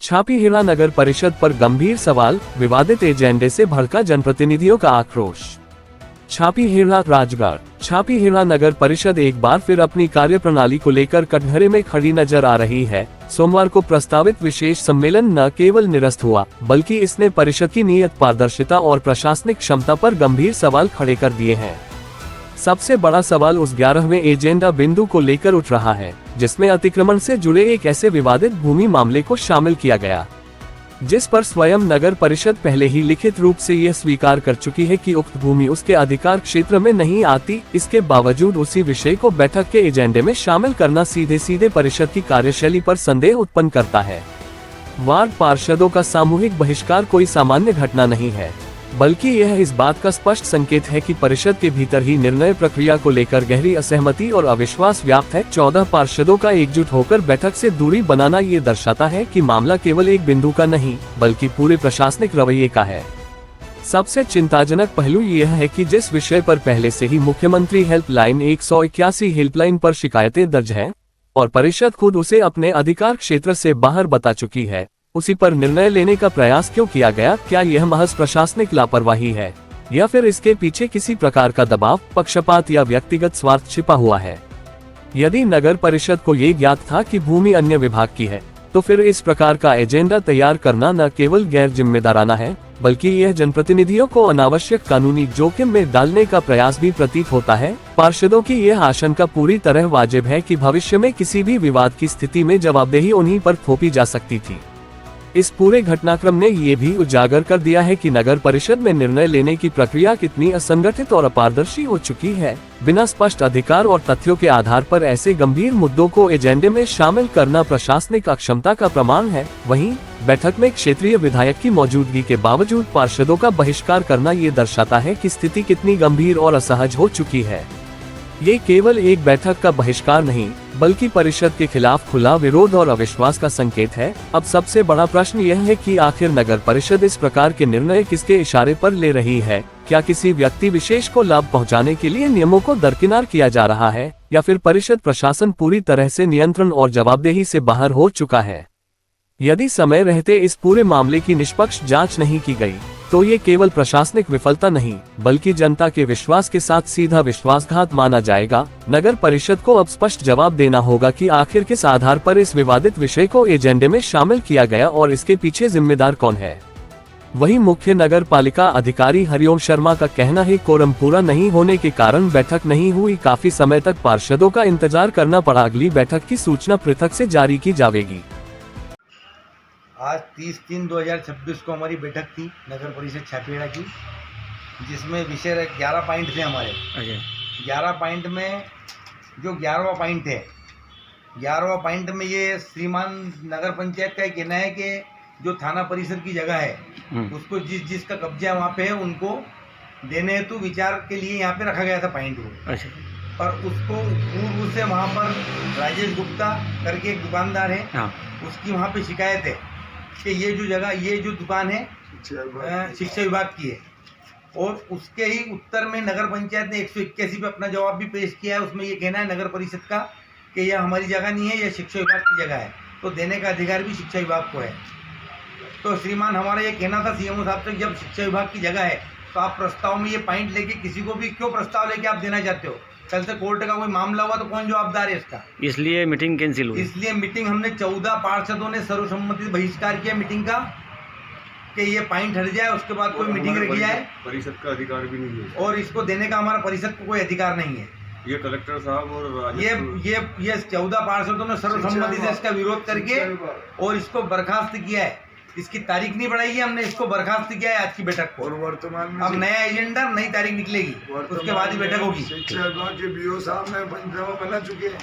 छापीहीरा नगर परिषद पर गंभीर सवाल, विवादित एजेंडे से भड़का जनप्रतिनिधियों का आक्रोश। छापीहीरा राजगढ़। छापीहीरा नगर परिषद एक बार फिर अपनी कार्यप्रणाली को लेकर कटघरे में खड़ी नजर आ रही है। सोमवार को प्रस्तावित विशेष सम्मेलन न केवल निरस्त हुआ, बल्कि इसने परिषद की नियत, पारदर्शिता और प्रशासनिक क्षमता पर गंभीर सवाल खड़े कर दिए हैं। सबसे बड़ा सवाल उस 11वें एजेंडा बिंदु को लेकर उठ रहा है, जिसमें अतिक्रमण से जुड़े एक ऐसे विवादित भूमि मामले को शामिल किया गया, जिस पर स्वयं नगर परिषद पहले ही लिखित रूप से यह स्वीकार कर चुकी है कि उक्त भूमि उसके अधिकार क्षेत्र में नहीं आती। इसके बावजूद उसी विषय को बैठक के एजेंडे में शामिल करना सीधे सीधे परिषद की कार्यशैली पर संदेह उत्पन्न करता है। वार्ड पार्षदों का सामूहिक बहिष्कार कोई सामान्य घटना नहीं है, बल्कि यह इस बात का स्पष्ट संकेत है कि परिषद के भीतर ही निर्णय प्रक्रिया को लेकर गहरी असहमति और अविश्वास व्याप्त है। 14 पार्षदों का एकजुट होकर बैठक से दूरी बनाना ये दर्शाता है कि मामला केवल एक बिंदु का नहीं, बल्कि पूरे प्रशासनिक रवैये का है। सबसे चिंताजनक पहलू यह है कि जिस विषय पर पहले से ही मुख्यमंत्री हेल्पलाइन 181 हेल्पलाइन पर शिकायतें दर्ज हैं और परिषद खुद उसे अपने अधिकार क्षेत्र से बाहर बता चुकी है, उसी पर निर्णय लेने का प्रयास क्यों किया गया? क्या यह महज प्रशासनिक लापरवाही है या फिर इसके पीछे किसी प्रकार का दबाव, पक्षपात या व्यक्तिगत स्वार्थ छिपा हुआ है? यदि नगर परिषद को ये ज्ञात था कि भूमि अन्य विभाग की है, तो फिर इस प्रकार का एजेंडा तैयार करना न केवल गैर जिम्मेदाराना है, बल्कि यह जनप्रतिनिधियों को अनावश्यक कानूनी जोखिम में डालने का प्रयास भी प्रतीत होता है। पार्षदों की यह आशंका पूरी तरह वाजिब है कि भविष्य में किसी भी विवाद की स्थिति में जवाबदेही उन्हीं पर थोपी जा सकती थी। इस पूरे घटनाक्रम ने ये भी उजागर कर दिया है कि नगर परिषद में निर्णय लेने की प्रक्रिया कितनी असंगठित और अपारदर्शी हो चुकी है। बिना स्पष्ट अधिकार और तथ्यों के आधार पर ऐसे गंभीर मुद्दों को एजेंडे में शामिल करना प्रशासनिक अक्षमता का प्रमाण है। वहीं बैठक में क्षेत्रीय विधायक की मौजूदगी के बावजूद पार्षदों का बहिष्कार करना ये दर्शाता है कि स्थिति कितनी गंभीर और असहज हो चुकी है। ये केवल एक बैठक का बहिष्कार नहीं, बल्कि परिषद के खिलाफ खुला विरोध और अविश्वास का संकेत है। अब सबसे बड़ा प्रश्न यह है कि आखिर नगर परिषद इस प्रकार के निर्णय किसके इशारे पर ले रही है? क्या किसी व्यक्ति विशेष को लाभ पहुंचाने के लिए नियमों को दरकिनार किया जा रहा है, या फिर परिषद प्रशासन पूरी तरह से नियंत्रण और जवाबदेही से बाहर हो चुका है? यदि समय रहते इस पूरे मामले की निष्पक्ष जाँच नहीं की गयी, तो ये केवल प्रशासनिक विफलता नहीं, बल्कि जनता के विश्वास के साथ सीधा विश्वासघात माना जाएगा। नगर परिषद को अब स्पष्ट जवाब देना होगा कि आखिर किस आधार पर इस विवादित विषय को एजेंडे में शामिल किया गया और इसके पीछे जिम्मेदार कौन है। वहीं मुख्य नगर पालिका अधिकारी हरिओम शर्मा का कहना है, कोरम पूरा नहीं होने के कारण बैठक नहीं हुई। काफी समय तक पार्षदों का इंतजार करना पड़ा। अगली बैठक की सूचना पृथक से जारी की जाएगी। आज 30/3/2026 को हमारी बैठक थी नगर परिषद छापीहीरा की, जिसमें विषय 11 पॉइंट थे हमारे। 11 पॉइंट में जो 11वां पॉइंट है, 11वां पॉइंट में ये श्रीमान नगर पंचायत का कहना है कि जो थाना परिसर की जगह है उसको जिसका कब्जा वहाँ पे है उनको देने हेतु विचार के लिए यहाँ पे रखा गया था पॉइंट को। पर उसको पूर्व से वहाँ पर राजेश गुप्ता करके एक दुकानदार है, उसकी वहाँ पे शिकायत है कि ये जो जगह, ये जो दुकान है शिक्षा विभाग की है, और उसके ही उत्तर में नगर पंचायत ने 181 पे अपना जवाब भी पेश किया है। उसमें ये कहना है नगर परिषद का कि यह हमारी जगह नहीं है, यह शिक्षा विभाग की जगह है, तो देने का अधिकार भी शिक्षा विभाग को है। तो श्रीमान हमारा ये कहना था सीएमओ साहब से, जब शिक्षा विभाग की जगह है तो आप प्रस्ताव में ये पॉइंट लेके किसी को भी क्यों प्रस्ताव लेके आप देना चाहते हो? कल से कोर्ट का कोई मामला हुआ तो कौन जवाबदार है इसका? इसलिए मीटिंग कैंसिल हुई। इसलिए मीटिंग हमने 14 पार्षदों ने सर्वसम्मति से बहिष्कार किया मीटिंग का कि ये पॉइंट हट जाए, उसके बाद कोई मीटिंग रखी जाए। परिषद का अधिकार भी नहीं है और इसको देने का हमारा परिषद को कोई अधिकार नहीं है। ये कलेक्टर साहब और ये 14 पार्षदों ने सर्वसम्मति से इसका विरोध करके और इसको बर्खास्त किया है। इसकी तारीख नहीं बढ़ाई है, हमने इसको बर्खास्त किया है आज की बैठक को। और वर्तमान में अब नया एजेंडा, नई तारीख निकलेगी, उसके बाद ही बैठक होगी। शिक्षा विभाग के बीओ साहब ने पंचनामा बना चुके हैं।